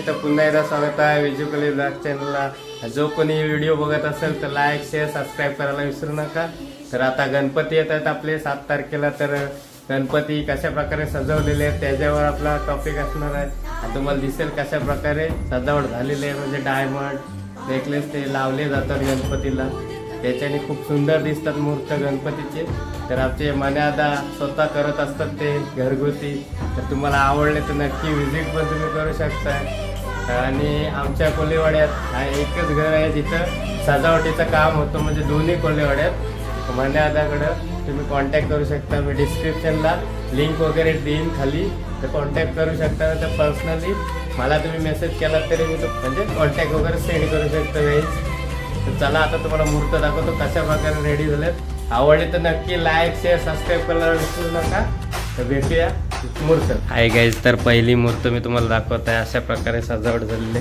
तर पुन्हा एकदा स्वागत आहे विजुकली ब्लॉग चॅनलला। जो कोणी व्हिडिओ बघत असेल तर लाईक शेअर सबस्क्राईब करायला विसरू नका। तर आता गणपती येत आहेत आपले 7 तारखेला, तर गणपती कशा प्रकारे सजवलेले आहेत त्याच्यावर आपला टॉपिक असणार आहे। आणि तुम्हाला दिसेल कशा प्रकारे सजावट झालेली आहे, म्हणजे डायमंड नेकलेस ते लावले जातात गणपतीला, त्याच्याने खूप सुंदर दिसतात मूर्त गणपतीचे। तर आमचे मन्यादा स्वतः करत असतात ते घरगुती, तर तुम्हाला आवडले तर नक्की व्हिजिट पण तुम्ही करू शकता। आणि आमच्या कोल्हेवाड्यात हा एकच घर आहे जिथं सजावटीचं काम होतं, म्हणजे दोन्ही कोल्हेवाड्यात मन्यादाकडं तुम्ही कॉन्टॅक्ट करू शकता। मी डिस्क्रिप्शनला लिंक वगैरे देईन खाली, तर कॉन्टॅक्ट करू शकता। तर पर्सनली मला तुम्ही मेसेज केला तरी मी म्हणजे कॉन्टॅक्ट वगैरे सेंड करू शकतो गाईज। तर चला आता तुम्हाला मूर्त दाखवतो कशा प्रकारे रेडी झालेत। आवडले तर नक्की लाईक शेअर सबस्क्राईब करायला विसरू नका। तर भेटूया मूर्त। हाय गाईज, तर पहिली मूर्त मी तुम्हाला दाखवत आहे। अशा प्रकारे सजावट झालेली,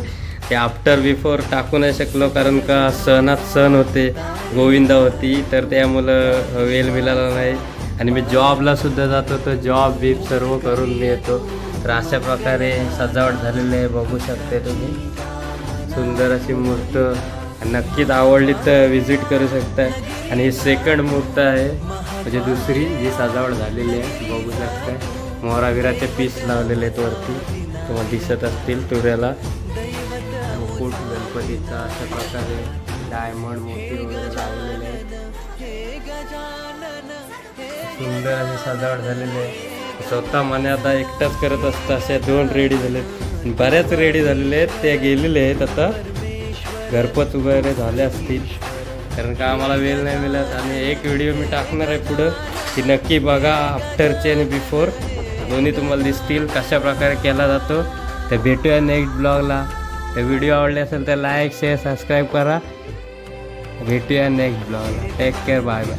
ते आफ्टर बिफोर टाकू नाही शकलो कारण का सणात सण होते, गोविंदा होती, तर त्यामुळं वेळ मिळाला नाही। आणि मी जॉबला सुद्धा जातो, तर जॉब बीप सर्व करून मी येतो। तर अशा प्रकारे सजावट झालेली आहे, बघू शकते तुम्ही। सुंदर अशी मूर्त, नक्कीच आवडली तर विजिट करू शकता। आणि ही सेकंड मूर्त आहे, म्हणजे दुसरी जी सजावट झालेली आहे, बघू शकता। मोराविराचे पीस लावलेले आहेत वरती, तुम्हाला दिसत असतील तुऱ्याला। मुकुट गणपतीचा अशा प्रकारे डायमंड मोती वगैरे लावलेले आहेत, सुंदर अशी सजावट झालेली आहे। स्वतः मन्यादा एकटाच करत असतं। असे 2 रेडी झालेत, बऱ्याच रेडी झालेले आहेत, ते गेलेले आहेत आता घरपोच वगैरे झाले असतील, कारण का आम्हाला वेळ नाही मिळत। आणि एक व्हिडिओ मी टाकणार आहे पुढं, की नक्की बघा आफ्टरचे आणि बिफोर दोन्ही तुम्हाला दिसतील कशा प्रकारे केला जातो। तर भेटूया नेक्स्ट ब्लॉगला। तर व्हिडिओ आवडले असेल तर लाईक शेअर सबस्क्राईब करा। भेटूया नेक्स्ट ब्लॉगला। Take care, bye bye.